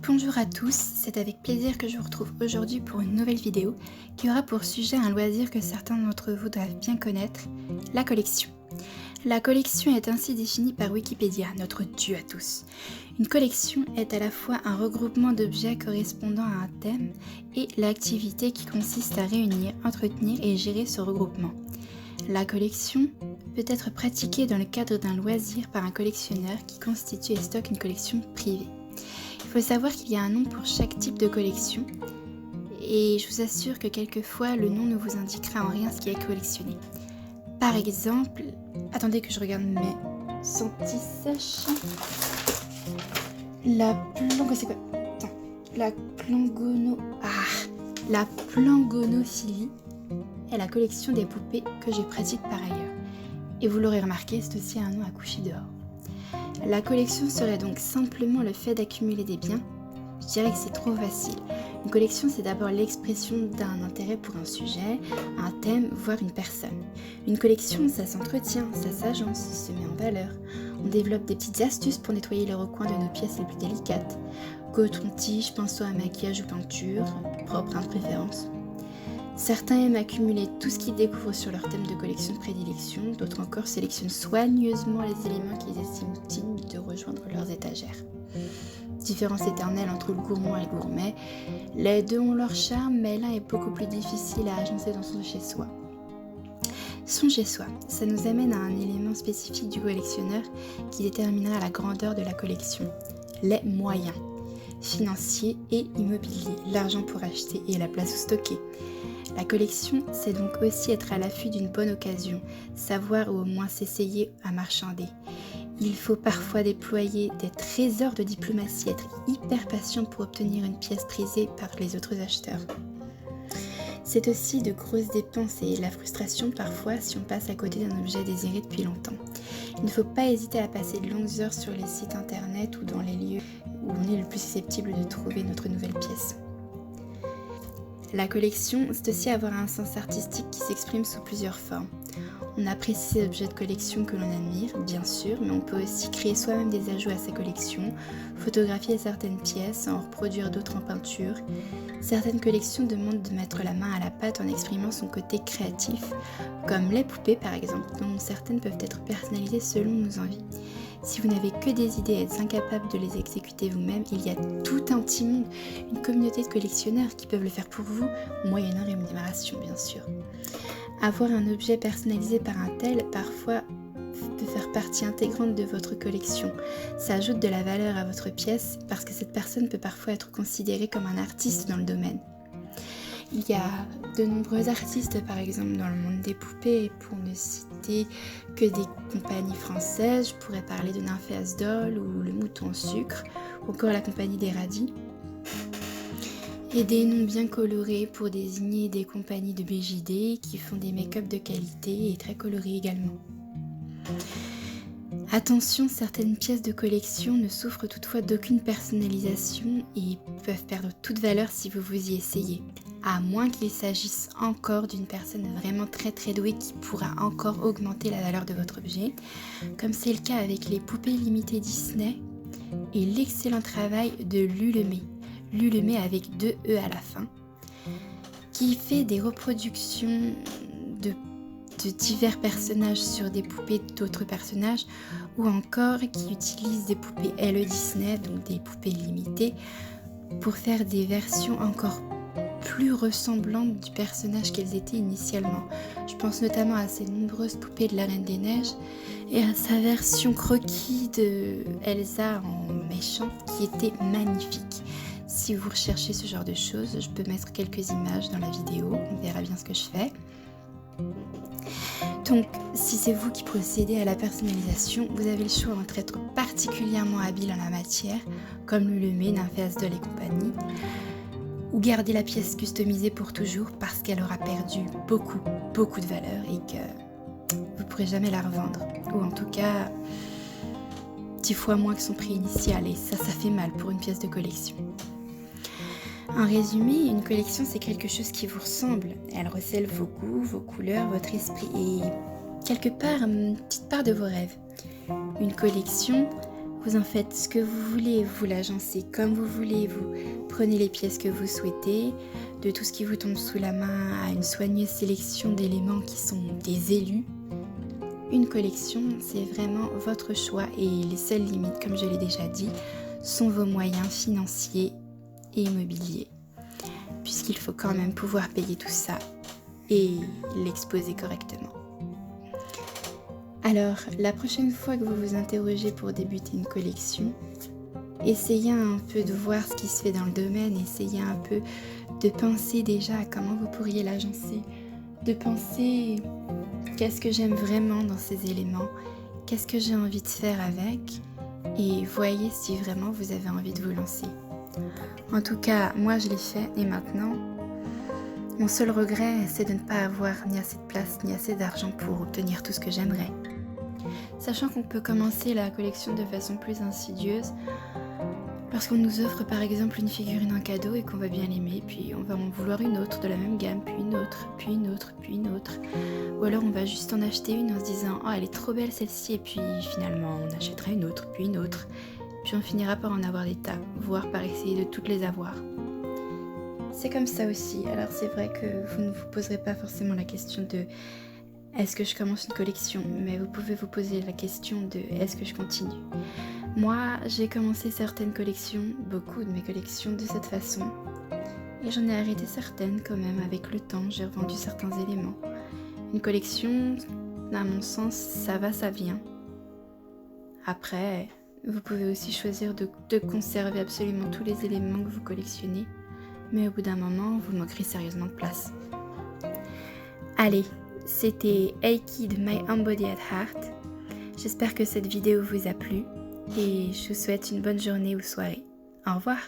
Bonjour à tous, c'est avec plaisir que je vous retrouve aujourd'hui pour une nouvelle vidéo qui aura pour sujet un loisir que certains d'entre vous doivent bien connaître, la collection. La collection est ainsi définie par Wikipédia, notre dieu à tous. Une collection est à la fois un regroupement d'objets correspondant à un thème et l'activité qui consiste à réunir, entretenir et gérer ce regroupement. La collection peut être pratiquée dans le cadre d'un loisir par un collectionneur qui constitue et stocke une collection privée. Il faut savoir qu'il y a un nom pour chaque type de collection et je vous assure que quelquefois le nom ne vous indiquera en rien ce qui est collectionné. Par exemple, attendez que je regarde mes anti-sèches. La plangonophilie est la collection des poupées que je pratique par ailleurs. Et vous l'aurez remarqué, c'est aussi un nom à coucher dehors. La collection serait donc simplement le fait d'accumuler des biens. Je dirais que c'est trop facile. Une collection, c'est d'abord l'expression d'un intérêt pour un sujet, un thème, voire une personne. Une collection, ça s'entretient, ça s'agence, ça se met en valeur. On développe des petites astuces pour nettoyer les recoins de nos pièces les plus délicates. Coton-tige, pinceau à maquillage ou peinture, propre à préférence. Certains aiment accumuler tout ce qu'ils découvrent sur leur thème de collection de prédilection, d'autres encore sélectionnent soigneusement les éléments qu'ils estiment dignes de rejoindre leurs étagères. Différence éternelle entre le gourmand et le gourmet, les deux ont leur charme, mais l'un est beaucoup plus difficile à agencer dans son chez-soi. Son chez-soi, ça nous amène à un élément spécifique du collectionneur qui déterminera la grandeur de la collection, les moyens financiers et immobiliers, l'argent pour acheter et la place où stocker. La collection, c'est donc aussi être à l'affût d'une bonne occasion, savoir ou au moins s'essayer à marchander. Il faut parfois déployer des trésors de diplomatie, être hyper patient pour obtenir une pièce prisée par les autres acheteurs. C'est aussi de grosses dépenses et la frustration parfois si on passe à côté d'un objet désiré depuis longtemps. Il ne faut pas hésiter à passer de longues heures sur les sites internet ou dans les lieux où on est le plus susceptible de trouver notre nouvelle pièce. La collection, c'est aussi avoir un sens artistique qui s'exprime sous plusieurs formes. On apprécie ces objets de collection que l'on admire, bien sûr, mais on peut aussi créer soi-même des ajouts à sa collection, photographier certaines pièces, en reproduire d'autres en peinture. Certaines collections demandent de mettre la main à la pâte en exprimant son côté créatif, comme les poupées par exemple, dont certaines peuvent être personnalisées selon nos envies. Si vous n'avez que des idées et êtes incapable de les exécuter vous-même, il y a tout un petit monde, une communauté de collectionneurs qui peuvent le faire pour vous, moyennant rémunération bien sûr. Avoir un objet personnalisé par un tel, parfois, peut faire partie intégrante de votre collection. Ça ajoute de la valeur à votre pièce parce que cette personne peut parfois être considérée comme un artiste dans le domaine. Il y a de nombreux artistes, par exemple, dans le monde des poupées, pour ne citer que des compagnies françaises. Je pourrais parler de Nymphéas Doll ou Le Mouton au Sucre, ou encore la compagnie des Radis. Et des noms bien colorés pour désigner des compagnies de BJD qui font des make-up de qualité et très colorés également. Attention, certaines pièces de collection ne souffrent toutefois d'aucune personnalisation et peuvent perdre toute valeur si vous vous y essayez. À moins qu'il s'agisse encore d'une personne vraiment très douée qui pourra encore augmenter la valeur de votre objet, comme c'est le cas avec les poupées limitées Disney et l'excellent travail de Lulemé avec 2 E à la fin, qui fait des reproductions de divers personnages sur des poupées d'autres personnages, ou encore qui utilise des poupées LE Disney, donc des poupées limitées, pour faire des versions encore plus ressemblantes du personnage qu'elles étaient initialement. Je pense notamment à ces nombreuses poupées de la Reine des Neiges et à sa version croquis de Elsa en méchante qui était magnifique. Si vous recherchez ce genre de choses, je peux mettre quelques images dans la vidéo, on verra bien ce que je fais. Donc, si c'est vous qui procédez à la personnalisation, vous avez le choix entre être particulièrement habile en la matière, comme Lulemé, Nymphéas Doll et compagnie, ou garder la pièce customisée pour toujours parce qu'elle aura perdu beaucoup de valeur et que vous ne pourrez jamais la revendre. Ou en tout cas, 10 fois moins que son prix initial, et ça fait mal pour une pièce de collection. En résumé, une collection c'est quelque chose qui vous ressemble. Elle recèle vos goûts, vos couleurs, votre esprit et quelque part une petite part de vos rêves. Une collection Vous en faites ce que vous voulez, vous l'agencez comme vous voulez, vous prenez les pièces que vous souhaitez, de tout ce qui vous tombe sous la main à une soigneuse sélection d'éléments qui sont des élus. Une collection, c'est vraiment votre choix et les seules limites, comme je l'ai déjà dit, sont vos moyens financiers et immobiliers, puisqu'il faut quand même pouvoir payer tout ça et l'exposer correctement. Alors, la prochaine fois que vous vous interrogez pour débuter une collection, essayez un peu de voir ce qui se fait dans le domaine, essayez un peu de penser déjà à comment vous pourriez l'agencer, de penser qu'est-ce que j'aime vraiment dans ces éléments, qu'est-ce que j'ai envie de faire avec, et voyez si vraiment vous avez envie de vous lancer. En tout cas, moi je l'ai fait et maintenant, mon seul regret, c'est de ne pas avoir ni assez de place ni assez d'argent pour obtenir tout ce que j'aimerais. Sachant qu'on peut commencer la collection de façon plus insidieuse, lorsqu'on nous offre par exemple une figurine en cadeau et qu'on va bien l'aimer, puis on va en vouloir une autre de la même gamme, puis une autre, puis une autre, puis une autre. Ou alors on va juste en acheter une en se disant « Oh, elle est trop belle celle-ci » et puis finalement on achètera une autre, puis une autre. Puis on finira par en avoir des tas, voire par essayer de toutes les avoir. C'est comme ça aussi, alors c'est vrai que vous ne vous poserez pas forcément la question de est-ce que je commence une collection, mais vous pouvez vous poser la question de est-ce que je continue. Moi, j'ai commencé certaines collections, beaucoup de mes collections de cette façon, et j'en ai arrêté certaines quand même avec le temps, j'ai revendu certains éléments. Une collection, à mon sens, ça va, ça vient. Après, vous pouvez aussi choisir de conserver absolument tous les éléments que vous collectionnez, mais au bout d'un moment, vous manquerez sérieusement de place. Allez, c'était Hey Kid, My Embodied Heart. J'espère que cette vidéo vous a plu et je vous souhaite une bonne journée ou soirée. Au revoir!